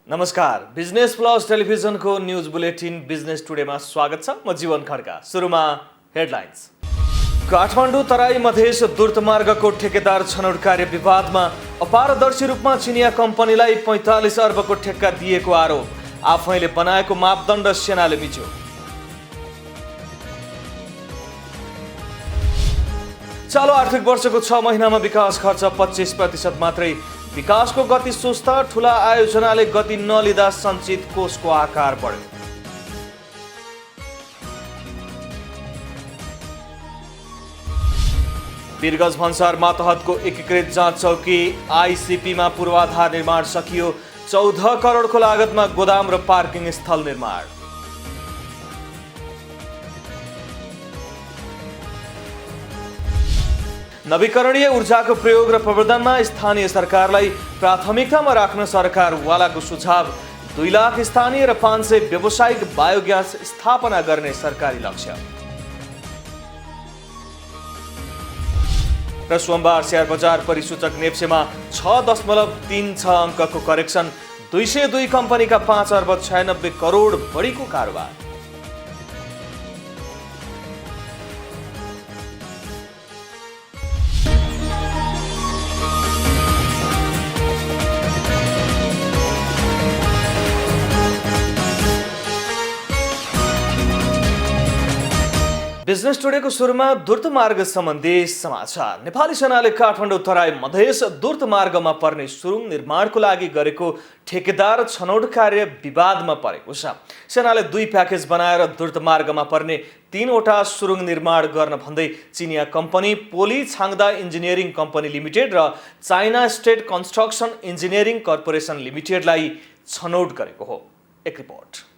नमस्कार, business plus टेलिभिजनको news bulletin business टुडेमा स्वागत छ। म जीवन खड्का। सुरुमा हेडलाइन्स। काठमाडौँ तराई मधेस द्रुतमार्गको ठेकेदार छनौट कार्य विवादमा अपारदर्शी रूपमा चिनिया कम्पनीलाई 45 अर्बको ठेक्का दिएको आरोप। आफैले बनाएको मापदण्ड सेनाले मिच्यो। चालु आर्थिक वर्षको 6 महिनामा विकास खर्च 25% मात्रै। विकासको गति सुस्त, ठूला आयोजनाले गति नलिँदा सञ्चित कोषको आकार बढ्यो। वीरगञ्ज भन्सार मातहतको एकीकृत जाँच चौकी आइसिपीमा पूर्वाधार निर्माण सकियो। 14 करोडको लागतमा गोदाम र पार्किङ स्थल निर्माण। नवीकरणीय ऊर्जाको प्रयोग र प्रवर्धनमा स्थानीय सरकारलाई प्राथमिकतामा राख्न सरकारवालाको सुझाव। 2 लाख स्थानीय र 500 व्यावसायिक बायोग्यास स्थापना गर्ने सरकारी लक्ष्य। र सोमबार शेयर बजार परिसूचक नेप्सेमा 6.36 अङ्कको करेक्सन। 202 कम्पनीका 5 अर्ब 96 करोड बढीको कारोबार। बिजनेस टुडेको सुरुमा द्रुतमार्ग सम्बन्धी समाचार। नेपाली सेनाले काठमाडौँ तराई मधेस द्रुतमार्गमा पर्ने सुरुङ निर्माणको लागि गरेको ठेकेदार छनौट कार्य विवादमा परेको छ। सेनाले 2 प्याकेज बनाएर द्रुतमार्गमा पर्ने 3वटा सुरुङ निर्माण गर्न भन्दै चिनिया कम्पनी पोली छाङदा इन्जिनियरिङ कम्पनी लिमिटेड र China State Construction Engineering Corporation लिमिटेडलाई छनौट गरेको हो। एक रिपोर्ट।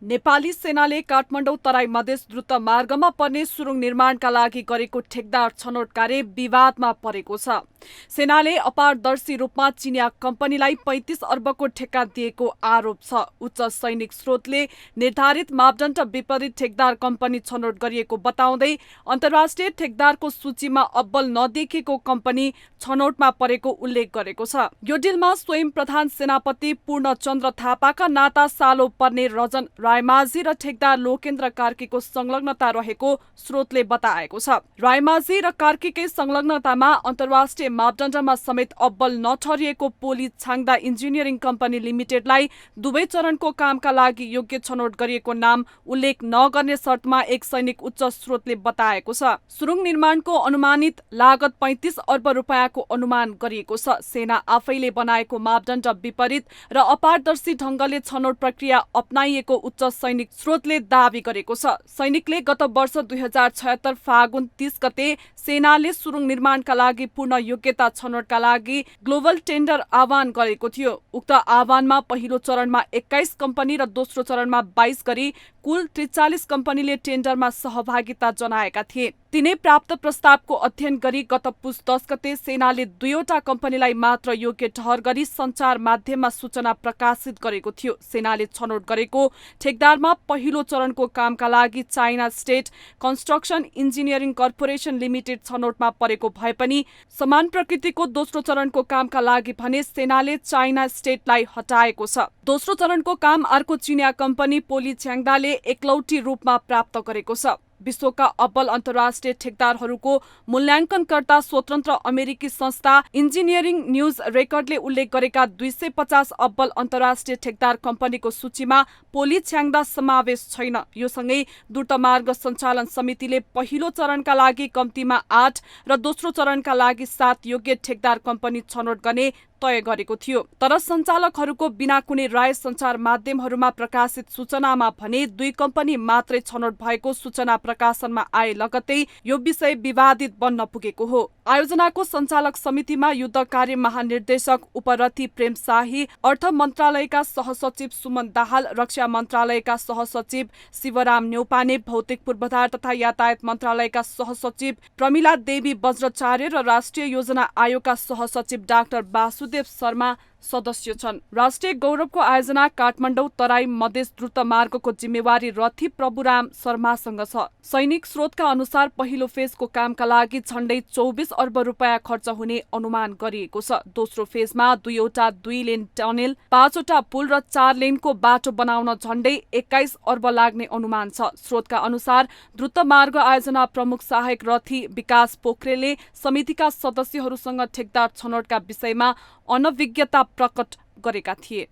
नेपाली सेनाले काठमाडौँ तराई मधेस द्रुत मार्गमा पर्ने सुरुङ निर्माणका लागि गरेको ठेकदार छनौट कार्य विवादमा परेको छ। सेनाले अपारदर्शी रूपमा चिनिया कम्पनीलाई 35 अर्बको ठेक्का दिएको आरोप छ। उच्च सैनिक स्रोतले निर्धारित मापदण्ड विपरीत ठेकदार कम्पनी छनौट गरिएको बताउँदै अन्तर्राष्ट्रिय ठेकदारको सूचीमा अब्बल नदेखिएको कम्पनी छनौटमा परेको उल्लेख गरेको छ। यो डिलमा स्वयं प्रधान सेनापति पूर्णचन्द्र थापाका नाता सालो पर्ने रजन रायमाझी र ठेकदार लोकेन्द्र कार्कीको संलग्नता रहेको स्रोतले बताएको छ। रायमाझी र कार्कीकै संलग्नतामा अन्तर्राष्ट्रिय मापदण्डमा समेत अब्बल नठहरिएको पोली छाङदा इन्जिनियरिङ कम्पनी लिमिटेडलाई दुवै चरणको कामका लागि योग्य छनौट गरिएको नाम उल्लेख नगर्ने शर्तमा एक सैनिक उच्च स्रोतले बताएको छ। सुरुङ निर्माणको अनुमानित लागत 35 अर्ब रुपियाँको अनुमान गरिएको छ। सेना आफैले बनाएको मापदण्ड विपरीत र अपारदर्शी ढङ्गले छनौट प्रक्रिया अपनाइएको उच्च सैनिक स्रोतले दावी गरेको छ। सैनिकले गत वर्ष 2076 फागुन 30 गते सेनाले सुरुङ निर्माणका लागि पूर्ण योग्यता छनौटका लागि ग्लोबल टेन्डर आह्वान गरेको थियो। उक्त आह्वानमा पहिलो चरणमा 21 कम्पनी र दोस्रो चरणमा 22 गरी कुल 43 कम्पनीले टेन्डरमा सहभागिता जनाएका थिए। तिनै प्राप्त प्रस्तावको अध्ययन गरी गत पुस 10 गते सेनाले 2वटा कम्पनीलाई मात्र योग्य ठहर गरी सञ्चार माध्यममा सूचना प्रकाशित गरेको थियो। सेनाले छनौट गरेको ठेकदारमा पहिलो चरणको कामका लागि China State Construction Engineering Corporation Limited छनौटमा परेको भए पनि समान प्रकृतिको दोस्रो चरणको कामका लागि भने सेनाले चाइना स्टेटलाई हटाएको छ। दोस्रो चरणको काम अर्को चिनिया कम्पनी पोली छ्याङदाले एकलौटी रूपमा प्राप्त गरेको छ। विश्वका अब्बल अन्तर्राष्ट्रिय ठेकदारहरूको मूल्याङ्कनकर्ता स्वतन्त्र अमेरिकी संस्था इन्जिनियरिङ न्युज रेकर्डले उल्लेख गरेका 250 अब्बल अन्तर्राष्ट्रिय ठेकदार कम्पनीको सूचीमा पोली छ्याङदा समावेश छैन। यो सँगै द्रुतमार्ग सञ्चालन समितिले पहिलो चरणका लागि कम्तीमा 8 र दोस्रो चरणका लागि 7 योग्य ठेकदार कम्पनी छनौट गर्ने तय गरेको थियो। तर सञ्चालकहरूको बिना कुनै राय सञ्चार माध्यमहरूमा प्रकाशित सूचनामा भने 2 कम्पनी मात्रै छनौट भएको सूचना प्रकाशनमा आए लगत्तै यो विषय विवादित बन्न पुगेको हो। आयोजनाको सञ्चालक समितिमा युद्ध कार्य महानिर्देशक उपरथी प्रेम शाही, अर्थ मन्त्रालयका सहसचिव सुमन दाहाल, रक्षा मन्त्रालयका सहसचिव शिवराम न्यौपाने, भौतिक पूर्वाधार तथा यातायात मन्त्रालयका सहसचिव प्रमिला देवी वज्राचार्य र राष्ट्रिय योजना आयोगका सहसचिव डाक्टर वासुदेव शर्मा सदस्य छन्। राष्ट्रिय गौरवको आयोजना काठमाडौँ तराई मधेस द्रुत मार्गको जिम्मेवारी रथी प्रभुराम शर्मासँग छ। सैनिक स्रोतका अनुसार पहिलो फेजको कामका लागि झण्डै 24 अर्ब रुपियाँ खर्च हुने अनुमान गरिएको छ। दोस्रो फेजमा 2वटा 2 लेन टनेल, 5वटा पुल र 4 लेनको बाटो बनाउन झण्डै 21 अर्ब लाग्ने अनुमान छ। स्रोतका अनुसार द्रुत मार्ग आयोजना प्रमुख सहायक रथी विकास पोखरेलले समितिका सदस्यहरूसँग ठेकदार छनौटका विषयमा अनभिज्ञता प्रकट गरेका थिए।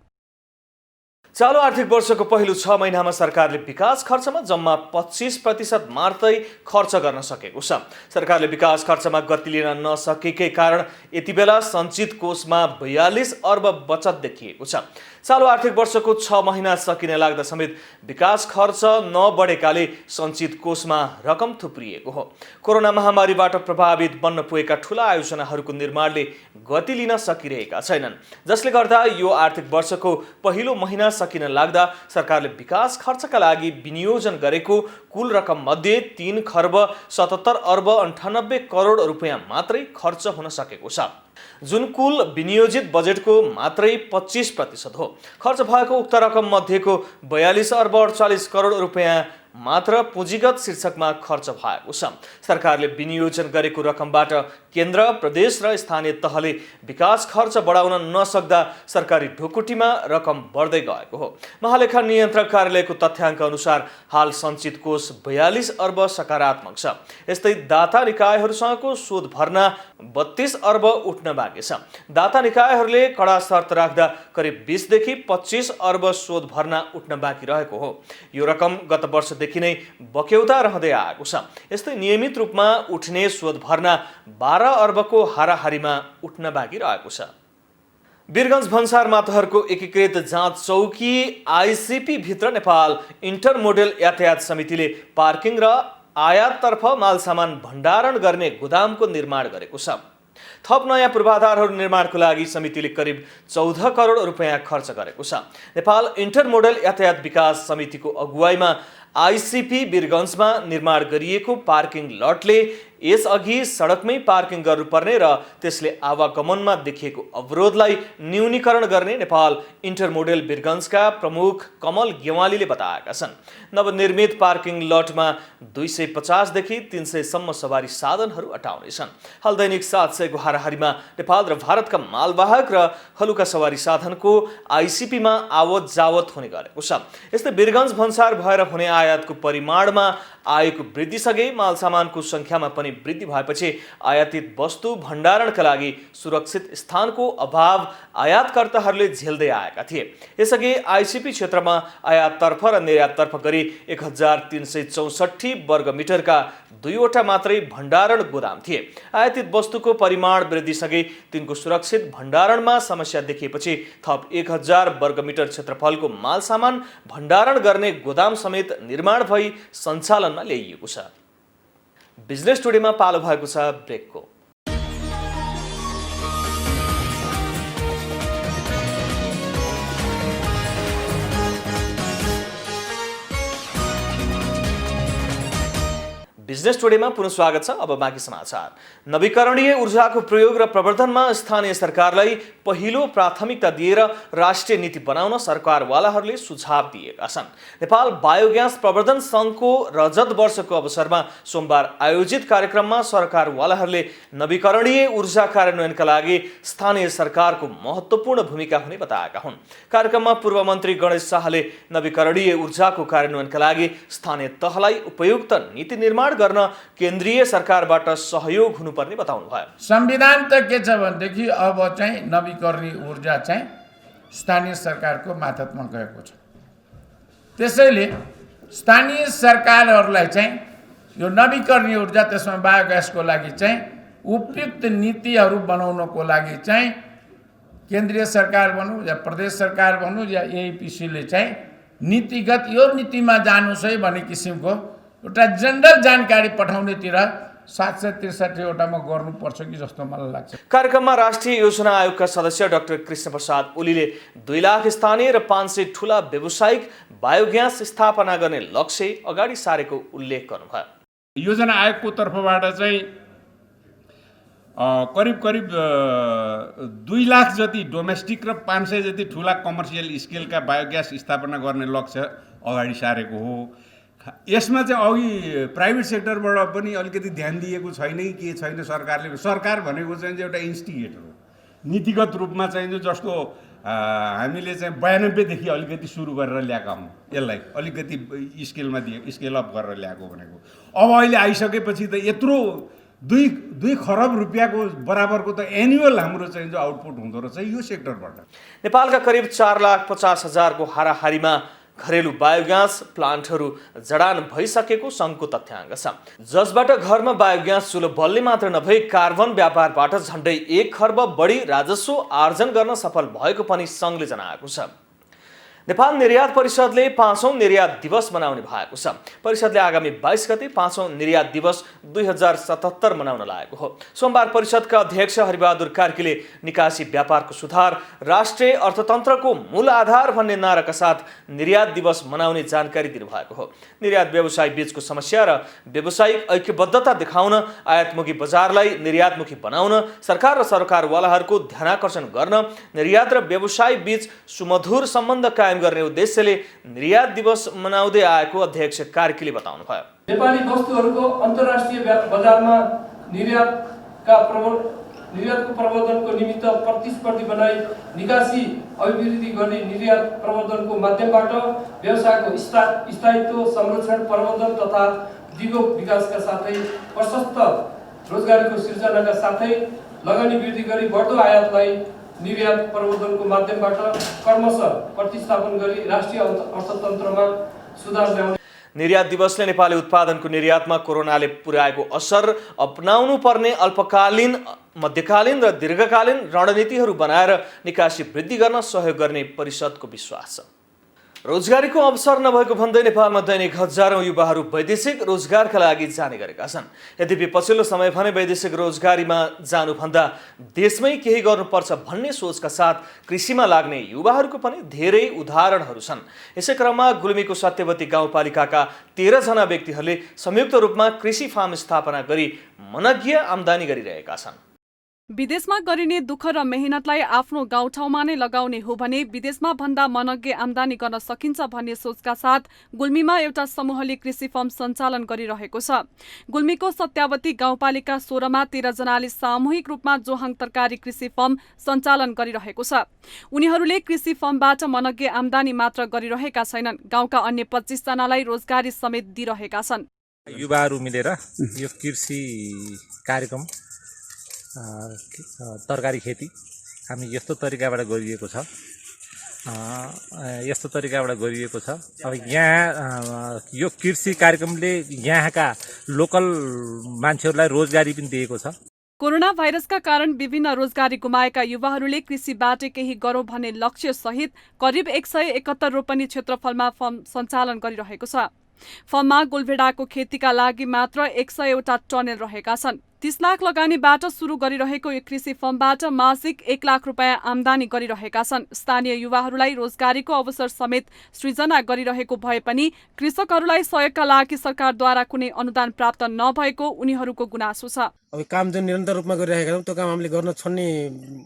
चालु आर्थिक वर्षको पहिलो 6 महिनामा सरकारले विकास खर्चमा जम्मा 25% मात्रै खर्च गर्न सकेको छ। सरकारले विकास खर्चमा गति लिन नसकेकै कारण यति बेला सञ्चित कोषमा 42 अर्ब बचत देखिएको छ। चालु आर्थिक वर्षको 6 महिना सकिन लाग्दा समेत विकास खर्च नबढेकाले सञ्चित कोषमा रकम थुप्रिएको हो। कोरोना महामारीबाट प्रभावित बन्न पुगेका ठूला आयोजनाहरूको निर्माणले गति लिन सकिरहेका छैनन्, जसले गर्दा यो आर्थिक वर्षको पहिलो महिना सकिन लाग्दा सरकारले विकास खर्चका लागि विनियोजन गरेको कुल रकम मध्ये 3 खर्ब 77 अर्ब 98 करोड रुपियाँ मात्रै खर्च हुन सकेको छ, जुन कुल विनियोजित बजेटको मात्रै 25% हो। खर्च भएको उक्त रकम मध्येको 42 अर्ब 48 करोड रुपियाँ मात्र पुँजीगत शीर्षकमा खर्च भएको छ। सरकारले विनियोजन गरेको रकमबाट केन्द्र, प्रदेश र स्थानीय तहले विकास खर्च बढाउन नसक्दा सरकारी ढुकुटीमा रकम बढ्दै गएको हो। महालेखा नियन्त्रक कार्यालयको तथ्याङ्क अनुसार हाल सञ्चित कोष 42 अर्ब सकारात्मक छ। यस्तै दाता निकायहरूसँगको शोध भर्ना 32 अर्ब उठ्न बाँकी छ। दाता निकायहरूले कडा शर्त राख्दा करिब 20 देखि 25 अर्ब शोध भर्ना उठ्न बाँकी रहेको हो। यो रकम गत वर्षदेखि नै बक्यौता रहँदै आएको छ। यस्तै नियमित रूपमा उठ्ने शोध भर्ना 12 अर्बको हाराहारीमा उठ्न बाँकी रहेको छ। वीरगञ्ज भन्सार मातहरको एकीकृत जाँच चौकी आइसिपी भित्र नेपाल इन्टरमोडेल यातायात समितिले पार्किङ र आयाततर्फ मालसामान भण्डारण गर्ने गोदामको निर्माण गरेको छ। थप नयाँ पूर्वाधारहरू निर्माणको लागि समितिले करिब 14 करोड रुपियाँ खर्च गरेको छ। नेपाल इन्टरमोडेल यातायात विकास समितिको अगुवाईमा आइसिपी वीरगञ्जमा निर्माण गरिएको पार्किङ लटले यसअघि सडकमै पार्किङ गर्नुपर्ने र त्यसले आवागमनमा देखिएको अवरोधलाई न्यूनीकरण गर्ने नेपाल इन्टरमोडेल वीरगञ्जका प्रमुख कमल गेवालीले बताएका छन्। नवनिर्मित पार्किङ लटमा 250 देखि 300 सम्म सवारी साधनहरू अटाउनेछन्। हाल दैनिक 700 को हाराहारीमा नेपाल र भारतका मालवाहक र हलुका सवारी साधनको आइसिपीमा आवत जावत हुने गरेको छ। यस्तै वीरगञ्ज भन्सार भएर हुने आयातको परिमाणमा आएको वृद्धिसँगै मालसामानको सङ्ख्यामा पनि वृद्धि भएपछि आयातित वस्तु भण्डारणका लागि सुरक्षित स्थानको अभाव आयातकर्ताहरूले झेल्दै आएका थिए। यसअघि आइसिपी क्षेत्रमा आयाततर्फ र निर्याततर्फ गरी 1364 वर्ग मिटरका 2वटा मात्रै भण्डारण गोदाम थिए। आयातित वस्तुको परिमाण वृद्धिसँगै तिनको सुरक्षित भण्डारणमा समस्या देखिएपछि थप 1000 वर्ग मिटर क्षेत्रफलको मालसामान भण्डारण गर्ने गोदाम समेत निर्माण भई सञ्चालनमा ल्याइएको छ। बिजनेस टुडेमा पालो भएको छ ब्रेकको। बिजनेस टुडेमा पुनः स्वागत छ। अब बाँकी समाचार। नवीकरणीय ऊर्जाको प्रयोग र प्रवर्धनमा स्थानीय सरकारलाई पहिलो प्राथमिकता दिएर राष्ट्रिय नीति बनाउन सरकारवालाहरूले सुझाव दिएका छन्। नेपाल बायोग्यास प्रवर्धन सङ्घको रजत वर्षको अवसरमा सोमबार आयोजित कार्यक्रममा सरकारवालाहरूले नवीकरणीय ऊर्जा कार्यान्वयनका लागि स्थानीय सरकारको महत्त्वपूर्ण भूमिका हुने बताएका हुन्। कार्यक्रममा पूर्व मन्त्री गणेश शाहले नवीकरणीय ऊर्जाको कार्यान्वयनका लागि स्थानीय तहलाई उपयुक्त नीति निर्माण गर्न केन्द्रीय सरकारबाट सहयोग हुनुपर्ने बताउनु भयो। संविधान त के छ भनेदेखि अब चाहिँ नवीकरणीय ऊर्जा चाहिँ स्थानीय सरकारको मातहतमा गएको छ। त्यसैले स्थानीय सरकारहरूलाई चाहिँ यो नवीकरणीय ऊर्जा त्यसमा बायोग्यासको लागि चाहिँ उपयुक्त नीतिहरू बनाउनको लागि चाहिँ केन्द्रीय सरकार भनौँ या प्रदेश सरकार भनौँ या एआइपिसीले चाहिँ नीतिगत यो नीतिमा जानुस् है भन्ने किसिमको एउटा जनरल जानकारी पठाउनेतिर 763 वटामा गर्नुपर्छ कि जस्तो मलाई लाग्छ। कार्यक्रममा राष्ट्रिय योजना आयोगका सदस्य डाक्टर कृष्ण प्रसाद ओलीले 2 लाख स्थानीय र 500 ठूला व्यावसायिक बायोग्यास स्थापना गर्ने लक्ष्य अगाडि सारेको उल्लेख गर्नुभयो। योजना आयोगको तर्फबाट चाहिँ करिब 2 लाख जति डोमेस्टिक र 500 जति ठुला कमर्सियल स्केलका बायोग्यास स्थापना गर्ने लक्ष्य अगाडि सारेको हो। यसमा चाहिँ अघि प्राइभेट सेक्टरबाट पनि अलिकति ध्यान दिएको छैन कि के छैन सरकारले। सरकार भनेको चाहिँ एउटा इन्स्टिगेटर हो, नीतिगत रूपमा चाहिँ जस्तो हामीले चाहिँ 92 देखि अलिकति सुरु गरेर ल्याएका हौँ, यसलाई अलिकति स्केलमा स्केल अप गरेर ल्याएको भनेको। अब अहिले आइसकेपछि त यत्रो 2 खरब रुपियाँको बराबरको त एनुअल हाम्रो चाहिँ जो आउटपुट हुँदो रहेछ यो सेक्टरबाट। नेपालका करिब 4,50,000 को हाराहारीमा घरेलु बायोग्यास प्लान्टहरू जडान भइसकेको सङ्घको तथ्याङ्क छ, जसबाट घरमा बायोग्यास चुलो बल्ने मात्र नभई कार्बन व्यापारबाट झन्डै 1 खर्ब बढी राजस्व आर्जन गर्न सफल भएको पनि सङ्घले जनाएको छ। नेपाल निर्यात परिषदले 5औं निर्यात दिवस मनाउने भएको छ। परिषदले आगामी 22 गते 5औं निर्यात दिवस 2077 मनाउन लागेको हो। सोमबार परिषदका अध्यक्ष हरिबहादुर कार्कीले निकासी व्यापारको सुधार राष्ट्रिय अर्थतन्त्रको मूल आधार भन्ने नाराका साथ निर्यात दिवस मनाउने जानकारी दिनुभएको हो। निर्यात व्यवसाय बीचको समस्या र व्यावसायिक ऐक्यबद्धता देखाउन, आयातमुखी बजारलाई निर्यातमुखी बनाउन, सरकार र सरकारवालाहरूको ध्यानाकर्षण गर्न, निर्यात र व्यवसाय बीच सुमधुर सम्बन्ध कायम गर्ने उद्देश्यले निर्यात दिवस मनाउँदै आएको अध्यक्ष कार्कीले बताउनुभयो। नेपाली वस्तुहरूको अन्तर्राष्ट्रिय बजारमा निर्यातको प्रवर्धनको निमित्त प्रतिस्पर्धी बनाई निकासी अभिवृद्धि गर्ने निर्यात प्रवर्धनको माध्यमबाट व्यवसायको स्थायित्व संरक्षण प्रवर्धन तथा दिगो विकासका साथै प्रशस्त रोजगारीको सिर्जनाका साथै लगानी वृद्धि गरी बढ्दो आयातलाई निर्यात प्रवर्धनको माध्यमबाट कर्मशः प्रतिस्थापन गरी राष्ट्रिय अर्थतन्त्रमा सुधार ल्याउने। निर्यात दिवसले नेपाली उत्पादनको निर्यातमा कोरोनाले पुर्याएको असर अपनाउनु पर्ने अल्पकालीन, मध्यकालीन र दीर्घकालीन रणनीतिहरू बनाएर निकासी वृद्धि गर्न सहयोग गर्ने परिषदको विश्वास छ। रोजगारीको अवसर नभएको भन्दै नेपालमा दैनिक हजारौं युवाहरू वैदेशिक रोजगारका लागि जाने गरेका छन्। यद्यपि पछिल्लो समय भने वैदेशिक रोजगारीमा जानुभन्दा देशमै केही गर्नुपर्छ भन्ने सोचका साथ कृषिमा लाग्ने युवाहरूको पनि धेरै उदाहरणहरू छन्। यसै क्रममा गुल्मीको सत्यवती गाउँपालिकाका 13 जना व्यक्तिहरूले संयुक्त रूपमा कृषि फार्म स्थापना गरी मनज्ञ आम्दानी गरिरहेका छन्। विदेशमा गरिने दुःख र मेहनतलाई आफ्नो गाउँठाउँमा नै लगाउने हो भने विदेशमा भन्दा मनज्ञ आम्दानी गर्न सकिन्छ भन्ने सोचका साथ गुल्मीमा एउटा समूहले कृषि फर्म सञ्चालन गरिरहेको छ। गुल्मीको सत्यावती गाउँपालिका 16 मा 13 जनाले सामूहिक रूपमा जोहाङ तरकारी कृषि फर्म सञ्चालन गरिरहेको छ। उनीहरूले कृषि फर्मबाट मनज्ञ आम्दानी मात्र गरिरहेका छैनन्, गाउँका अन्य 25 जनालाई रोजगारी समेत दिइरहेका छन्। युवाहरू मिलेर यो कृषि कार्यक्रम तरकारी खेती हामी यस्तो तरिकाबाट गरिएको छ अब यहाँ यो कृषि कार्यक्रमले यहाँका लोकल मान्छेहरूलाई रोजगारी पनि दिएको छ। कोरोना भाइरसका कारण विभिन्न रोजगारी गुमाएका युवाहरूले कृषिबाट केही गरौं भन्ने लक्ष्य सहित करिब 171 रोपनी क्षेत्रफलमा फर्म सञ्चालन गरिरहेको छ। फर्ममा गोलभेडाको खेतीका लागि मात्र 100 वटा टनेल रहेका छन्। 30 लाख लगानीबाट सुरु गरिरहेको यो कृषि फर्मबाट मासिक 1 लाख रुपियाँ आम्दानी गरिरहेका छन्। स्थानीय युवाहरूलाई रोजगारीको अवसर समेत सृजना गरिरहेको भए पनि कृषकहरूलाई सहयोगका लागि सरकारद्वारा कुनै अनुदान प्राप्त नभएको उनीहरूको गुनासो छ। अब काम जुन निरन्तर रूपमा गरिरहेका छौँ त्यो काम हामीले गर्न छोड्ने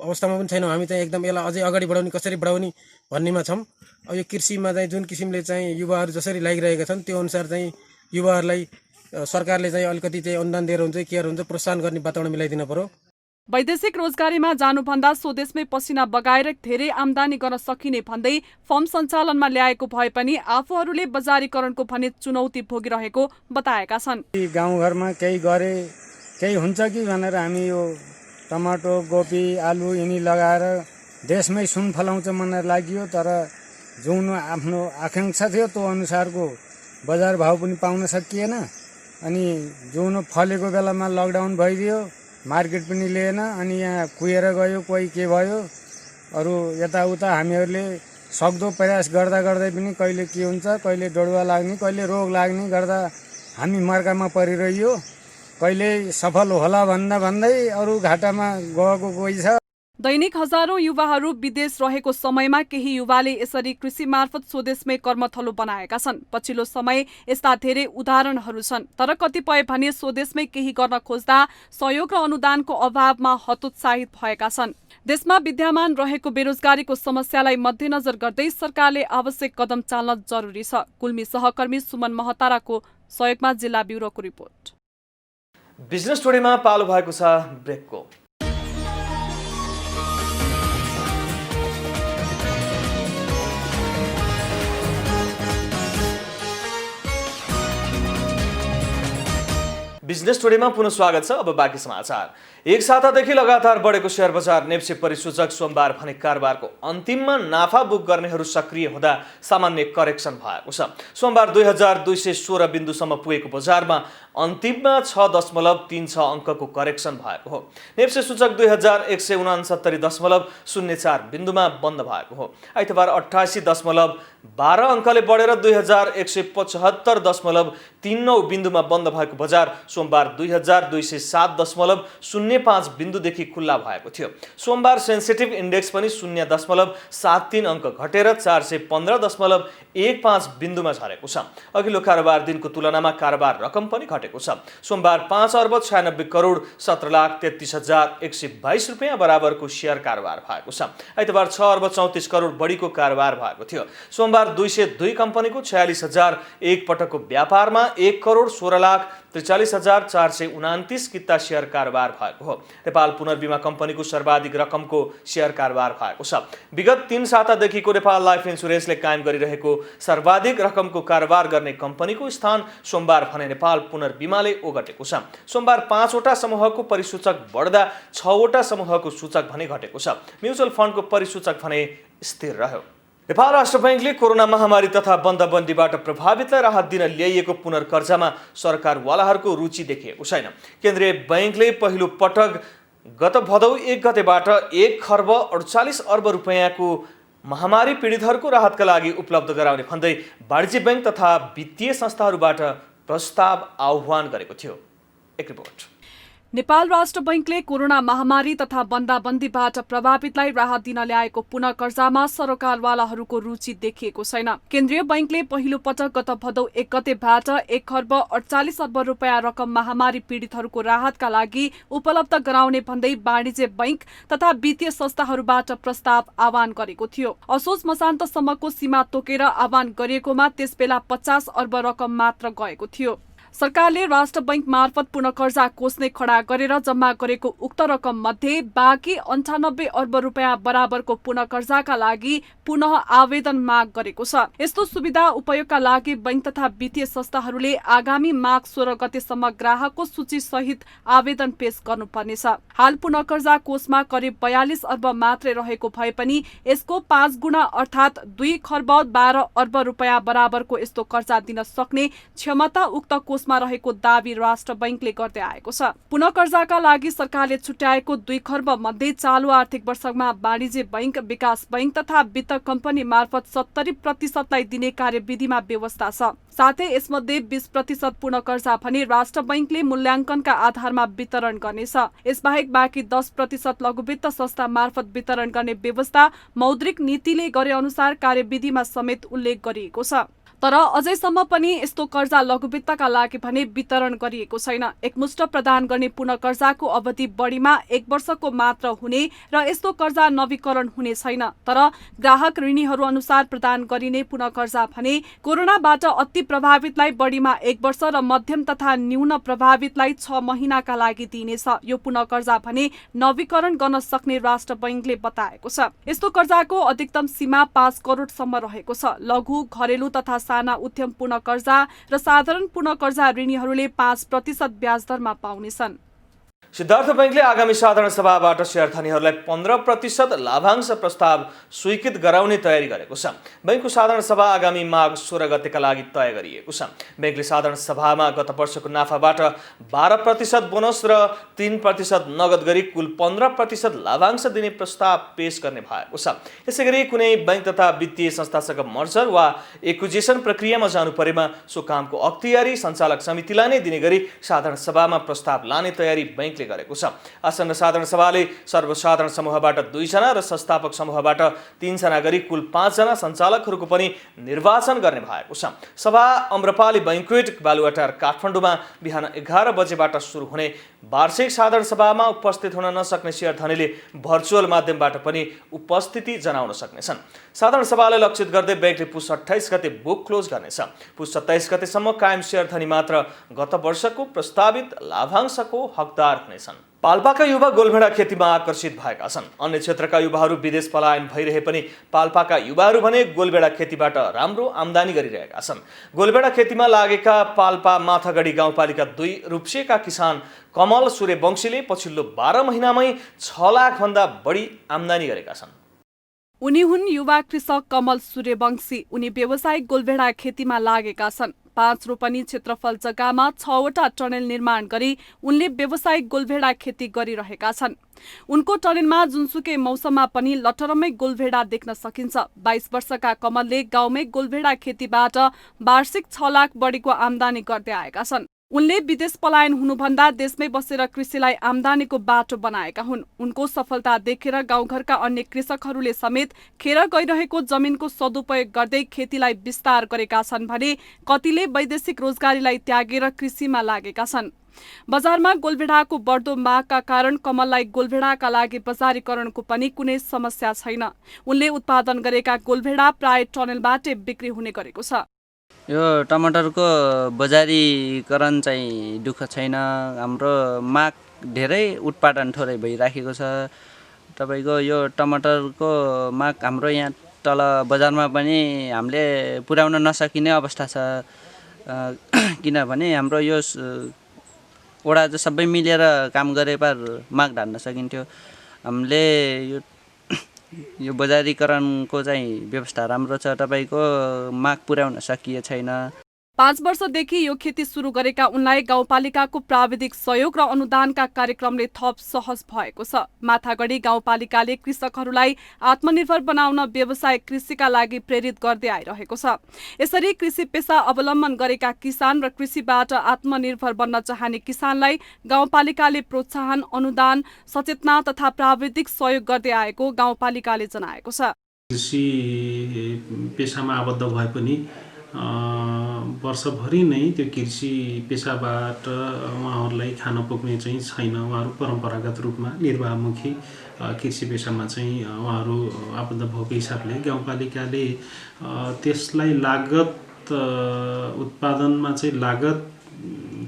अवस्थामा पनि छैनौँ। हामी चाहिँ एकदम यसलाई अझै अगाडि बढाउने, कसरी बढाउने भन्नेमा छौँ। अब यो कृषिमा चाहिँ जुन किसिमले चाहिँ युवाहरू जसरी लागिरहेका छन् त्यो अनुसार चाहिँ युवाहरूलाई सरकारले चाहिँ अलिकति चाहिँ अनुदान दिएर हुन्छ, केयर हुन्छ, प्रोत्साहन गर्ने वातावरण मिलाइदिनु पर्यो। वैदेशिक रोजगारीमा जानुभन्दा स्वदेशमै पसिना बगाएर धेरै आम्दानी गर्न सकिने भन्दै फर्म सञ्चालनमा ल्याएको भए पनि आफूहरूले बजारीकरणको भने चुनौती भोगिरहेको बताएका छन्। गाउँघरमा केही गरे केही हुन्छ कि भनेर हामी यो टमाटो, कोपी, आलु यिनी लगाएर देशमै सुन फलाउँछ भनेर लाग्यो, तर जुन आफ्नो आकाङ्क्षा थियो त्यो अनुसारको बजार भाउ पनि पाउन सकिएन। अनि जुन फलेको बेलामा लकडाउन भइदियो, मार्केट पनि लिएन, अनि यहाँ कुहेर गयो, कोही के भयो। अरू यताउता हामीहरूले सक्दो प्रयास गर्दै पनि कहिले के हुन्छ, कहिले डोडुवा लाग्ने, कहिले रोग लाग्ने गर्दा हामी मर्कामा परिरह्यो। कहिले सफल होला भन्दै अरू घाटामा गएको कोही छ। दैनिक हजारौं युवाहरू विदेश रहेको समयमा केही युवाले यसरी कृषि मार्फत स्वदेशमै कर्मथलो बनाएका छन्। पछिल्लो समय यस्ता धेरै उदाहरणहरू छन्, तर कतिपय भने स्वदेशमै केही गर्न खोज्दा सहयोग र अनुदानको अभावमा हतोत्साहित भएका छन्। देशमा विद्यमान रहेको बेरोजगारीको समस्यालाई मध्यनजर गर्दै सरकारले आवश्यक कदम चाल्न जरुरी छ। गुल्मी सहकर्मी सुमन महताराको सहयोगमा जिल्ला ब्युरोको रिपोर्ट। बिजनेस टुडेमा पालो भएको छ ब्रेकको। बिजनेस टुडेमा पुनः स्वागत छ। अब बाँकी समाचार। एक सातादेखि लगातार बढेको शेयर बजार नेप्से परिसूचक सोमबार भने कारोबारको अन्तिममा नाफा बुक गर्नेहरू सक्रिय हुँदा सामान्य करेक्सन भएको छ। सोमबार 2216 बिन्दुसम्म पुगेको बजारमा अन्तिममा 6.36 अङ्कको करेक्सन भएको हो। नेप्से सूचक 2169.04 बिन्दुमा बन्द भएको हो। आइतबार 88.12 अङ्कले बढेर 2175.39 बिन्दुमा बन्द भएको बजार सोमबार 2207.05 बिन्दुदेखि खुल्ला भएको थियो। सोमबार सेन्सिटिभ इन्डेक्स पनि 0.73 अङ्क घटेर 415.15 बिन्दुमा झरेको छ। अघिल्लो कारोबार दिनको तुलनामा कारोबार रकम पनि घटेको छ। सोमबार 5,96,17,33,122 रुपियाँ बराबरको शेयर कारोबार भएको छ। आइतबार 6,34 बढीको कारोबार भएको थियो। सोमबार 202 कम्पनीको 46,001 पटकको व्यापारमा 1,16,43,429 किता शेयर कारोबार भएको हो। नेपाल पुनर्बीमा कम्पनीको सर्वाधिक रकमको शेयर कारोबार भएको छ। विगत 3 सातादेखिको नेपाल लाइफ इन्सुरेन्सले कायम गरिरहेको सर्वाधिक रकमको कारोबार गर्ने कम्पनीको स्थान सोमबार भने नेपाल पुनर्बीमाले ओगटेको छ। सोमबार 5 वटा समूहको परिसूचक बढ्दा 6 वटा समूहको सूचक भने घटेको छ। म्युचुअल फन्डको परिसूचक भने स्थिर रह्यो। नेपाल राष्ट्र बैंकले कोरोना महामारी तथा बन्दबन्दीबाट प्रभावितलाई राहत दिन ल्याइएको पुनर्कर्जामा सरकारवालाहरूको रुचि देखिएको छैन। केन्द्रीय बैंकले पहिलो पटक गत भदौ 1 गतेबाट 1,48 अर्ब रुपियाँको महामारी पीडितहरूको राहतका लागि उपलब्ध गराउने भन्दै वाणिज्य बैंक तथा वित्तीय संस्थाहरूबाट प्रस्ताव आह्वान गरेको थियो। एक रिपोर्ट। नेपाल राष्ट्र बैंकले कोरोना महामारी तथा बन्दाबन्दीबाट प्रभावितलाई राहत दिन ल्याएको पुनः कर्जामा सरकारवालाहरूको रुचि देखिएको छैन। केन्द्रीय बैंकले पहिलो पटक गत भदौ 1 गतेबाट 1,48 अर्ब रुपियाँ रकम महामारी पीडितहरूको राहतका लागि उपलब्ध गराउने भन्दै वाणिज्य बैंक तथा वित्तीय संस्थाहरूबाट प्रस्ताव आह्वान गरेको थियो। असोज मसान्तसम्मको सीमा तोकेर आह्वान गरिएकोमा त्यसबेला 50 अर्ब रकम मात्र गएको थियो। सरकारले राष्ट्र बैंक मार्फत पुनः कर्जा कोष नै खडा गरेर जम्मा गरेको उक्त रकम मध्ये बाँकी 98 अर्ब रुपियाँ बराबरको पुनः कर्जाका लागि पुनः आवेदन माग गरेको छ। यस्तो सुविधा उपयोगका लागि बैंक तथा वित्तीय संस्थाहरूले आगामी माघ 16 गतेसम्म ग्राहकको सूची सहित आवेदन पेश गर्नुपर्नेछ। हाल पुनः कर्जा कोषमा करिब 42 अर्ब मात्रै रहेको भए पनि यसको 5 गुणा अर्थात् 2,12 अर्ब रुपियाँ बराबरको यस्तो कर्जा दिन सक्ने क्षमता उक्त कोषमा रहेको दावी राष्ट्र बैंकले गर्दै आएको छ। पुनः कर्जाका लागि सरकारले छुट्याएको 2 खर्ब मध्ये चालु आर्थिक वर्षमा वाणिज्य बैंक, विकास बैंक तथा वित्त कम्पनी मार्फत 70% लाई दिने कार्यविधिमा व्यवस्था छ। साथै यसमध्ये 20% पुनः कर्जा भने राष्ट्र बैंकले मूल्याङ्कनका आधारमा वितरण गर्नेछ। यसबाहेक बाँकी 10% लघुवित्त संस्था मार्फत वितरण गर्ने व्यवस्था मौद्रिक नीतिले गरे अनुसार कार्यविधिमा समेत उल्लेख गरिएको छ। तर अझैसम्म पनि यस्तो कर्जा लघुवित्तका लागि भने वितरण गरिएको छैन। एकमुष्ट प्रदान गर्ने पुनः कर्जाको अवधि बढीमा 1 वर्षको मात्र हुने र यस्तो कर्जा नवीकरण हुने छैन। तर ग्राहक ऋणीहरू अनुसार प्रदान गरिने पुनः कर्जा भने कोरोनाबाट अति प्रभावितलाई बढीमा 1 वर्ष र मध्यम तथा न्यून प्रभावितलाई 6 महिनाका लागि दिइनेछ। यो पुनः कर्जा भने नवीकरण गर्न सक्ने राष्ट्र बैंकले बताएको छ। यस्तो कर्जाको अधिकतम सीमा 5 करोडसम्म रहेको छ। लघु, घरेलु तथा साना उद्यम पुनः कर्जा र साधारण पुनः कर्जा ऋणीहरूले 5% ब्याज दरमा पाउनेछन्। सिद्धार्थ बैंकले आगामी साधारण सभाबाट शेयरधानीहरूलाई 15% लाभांश प्रस्ताव स्वीकृत गराउने तयारी गरेको छ। बैंकको साधारण सभा आगामी माघ 16 गतेका लागि तय गरिएको छ। बैंकले साधारण सभामा गत वर्षको नाफाबाट 12% बोनस र 3% नगद गरी कुल 15% लाभांश दिने प्रस्ताव पेश गर्ने भएको छ। यसैगरी कुनै बैंक तथा वित्तीय संस्थासँग मर्जर वा एक्विजिसन प्रक्रियामा जानु परेमा सो कामको अख्तियारी सञ्चालक समितिलाई नै दिने गरी साधारण सभामा प्रस्ताव लाने तयारी बैंकले बैङ्कले गरेको छ। आसन्न साधारण सभाले सर्वसाधारण समूहबाट 2 जना र संस्थापक समूहबाट 3 जना गरी कुल 5 जना सञ्चालकहरूको पनि निर्वाचन गर्ने भएको छ। सभा अम्रपाली बैंक्वेट बालुवाटार काठमाडौँमा बिहान 11 बजेबाट सुरु हुने वार्षिक साधारण सभामा उपस्थित हुन नसक्ने शेयरधनीले भर्चुअल माध्यमबाट पनि उपस्थिति जनाउन सक्नेछन्। साधारण सभालाई लक्षित गर्दै बैंकले पुस 28 गते बुक क्लोज गर्नेछ। पुस 27 गतेसम्म कायम शेयरधनी मात्र गत वर्षको प्रस्तावित लाभांशको हकदार हुनेछन्। पाल्पाका युवा गोलभेडा खेतीमा आकर्षित भएका छन्। अन्य क्षेत्रका युवाहरू विदेश पलायन भइरहे पनि पाल्पाका युवाहरू भने गोलभेडा खेतीबाट राम्रो आम्दानी गरिरहेका छन्। गोलभेडा खेतीमा लागेका पाल्पा माथागढी गाउँपालिका 2 रूप्सेका किसान कमल सूर्यवंशीले पछिल्लो 12 महिनामै 6 लाख भन्दा बढी आम्दानी गरेका छन्। उनी हुन् युवा कृषक कमल सूर्यवंशी। उनी व्यावसायिक गोलभेडा खेतीमा लागेका छन्। 5 रोपनी क्षेत्रफल जग्गामा 6वटा टनेल निर्माण गरी उनले व्यावसायिक गोलभेडा खेती गरिरहेका छन्। उनको टनेलमा जुनसुकै मौसममा पनि लटरमै गोलभेडा देख्न सकिन्छ। 22 वर्षका कमलले गाउँमै गोलभेडा खेतीबाट वार्षिक 6 लाख बढीको आम्दानी गर्दै आएका छन्। उनले विदेश पलायन हुनुभन्दा देशमै बसेर कृषिलाई आम्दानीको बाटो बनाएका हुन्। उनको सफलता देखेर गाउँघरका अन्य कृषकहरूले समेत खेर गइरहेको जमिनको सदुपयोग गर्दै खेतीलाई विस्तार गरेका छन् भने कतिले वैदेशिक रोजगारीलाई त्यागेर कृषिमा लागेका छन्। बजारमा गोलभेडाको बढ्दो मागका कारण कमललाई गोलभेडाका लागि बजारीकरणको पनि कुनै समस्या छैन। उनले उत्पादन गरेका गोलभेडा प्राय टनेलबाटै बिक्री हुने गरेको छ। यो टमाटरको बजारीकरण चाहिँ दुःख छैन। हाम्रो माग धेरै उत्पादन थोरै भइराखेको छ। तपाईको यो टमाटरको माग हाम्रो यहाँ तल बजारमा पनि हामीले पुर्याउन नसकिने अवस्था छ। किनभने हाम्रो यो वडा चाहिँ सबै मिलेर काम गरे पर माग धान्न सकिन्थ्यो। हामीले यो बजारीकरणको चाहिँ व्यवस्था राम्रो छ। तपाईको माग पुर्याउन सकिए छैन। 5 वर्षदेखि यो खेती सुरु गरेका उनलाई गाउँपालिकाको प्राविधिक सहयोग र अनुदानका कार्यक्रमले थप सहज भएको छ। माथागढी गाउँपालिकाले कृषकहरूलाई आत्मनिर्भर बनाउन व्यवसाय कृषिका लागि प्रेरित गर्दै आइरहेको छ। यसरी कृषि पेशा अवलम्बन गरेका किसान र कृषिबाट आत्मनिर्भर बन्न चाहने किसानलाई गाउँपालिकाले प्रोत्साहन, अनुदान, सचेतना तथा प्राविधिक सहयोग गर्दै आएको गाउँपालिकाले जनाएको छ। कृषि पेशामा आबद्ध भए पनि वर्षभरि नै त्यो कृषि पेशाबाट उहाँहरूलाई खान पुग्ने चाहिँ छैन। उहाँहरू परम्परागत रूपमा निर्वाहमुखी कृषि पेशामा चाहिँ उहाँहरू आबद्ध भएको हिसाबले गाउँपालिकाले त्यसलाई लागत उत्पादनमा चाहिँ लागत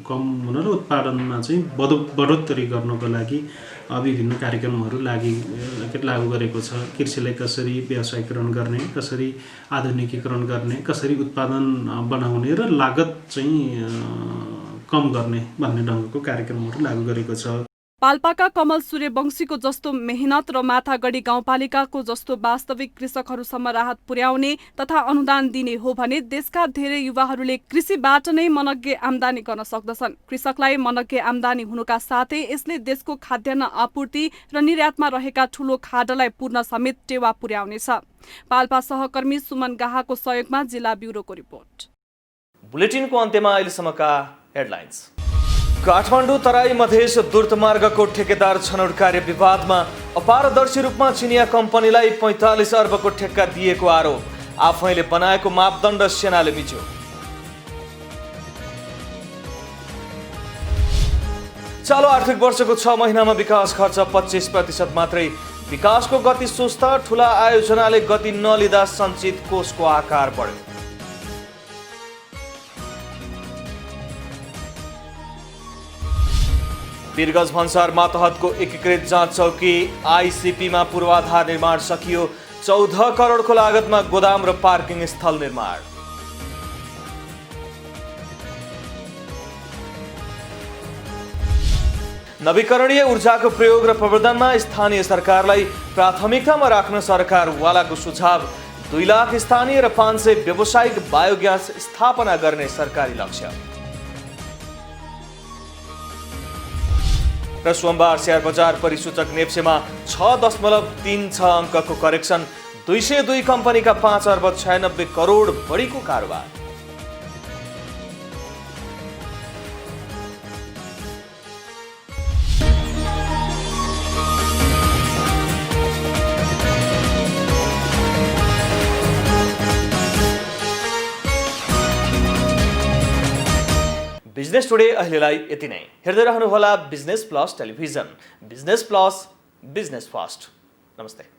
कम हुन र उत्पादनमा चाहिँ बढोत्तरी गर्नको लागि विभिन्न कार्यक्रमहरू लागू गरेको छ। कृषिलाई कसरी व्यावसायीकरण गर्ने, कसरी आधुनिकीकरण गर्ने, कसरी उत्पादन बढाउने र लागत चाहिँ कम गर्ने भन्ने ढङ्गको कार्यक्रमहरू लागू गरेको छ। पाल्पाका कमल सूर्यवंशीको जस्तो मेहनत र माथागढी गाउँपालिकाको जस्तो वास्तविक कृषकहरूसम्म राहत पुर्याउने तथा अनुदान दिने हो भने देशका धेरै युवाहरूले कृषिबाट नै मनग्गे आम्दानी गर्न सक्दछन्। कृषकलाई मनग्गे आम्दानी हुनुका साथै यसले देशको खाद्यान्न आपूर्ति र निर्यातमा रहेका ठूलो खाडलाई पूर्ण समेत टेवा पुर्याउनेछ। पाल्पा सहकर्मी सुमन गाहाको सहयोगमा जिल्ला ब्युरोको रिपोर्ट। बुलेटिनको अन्त्यमा अहिलेसम्मका हेडलाइन्स। काठमाडौँ तराई मधेस द्रुतमार्गको ठेकेदार छनौट कार्य विवादमा अपारदर्शी रूपमा चिनिया कम्पनीलाई 45 अर्बको ठेक्का दिएको आरोप। आफैले बनाएको मापदण्ड सेनाले मिच्यो। चालु आर्थिक वर्षको 6 महिनामा विकास खर्च 25% मात्रै। विकासको गति सुस्त, ठूला आयोजनाले गति नलिँदा सञ्चित कोषको आकार बढ्यो। वीरगंज भन्सार मातहतको एकीकृत जाँच चौकी आईसीपीमा पूर्वाधार निर्माण सकियो। 14 करोडको लागतमा गोदाम र पार्किङ स्थल निर्माण। नवीकरणीय ऊर्जाको प्रयोग र प्रवर्धनमा स्थानीय सरकारलाई प्राथमिकतामा राख्न सरकारवालाको सुझाव। 2 लाख स्थानीय र 500 व्यावसायिक बायोग्यास स्थापना गर्ने सरकारी लक्ष्य। र सोमबार शेयर बजार परिसूचक नेप्सेमा 6.36 अङ्कको करेक्सन। 202 कम्पनीका 5 अर्ब 96 करोड बढीको कारोबार। बिजनेस टुडे अहिलेलाई यति नै। हेर्दै रहनुहोला Business Plus Television. Business Plus, Business First. नमस्ते।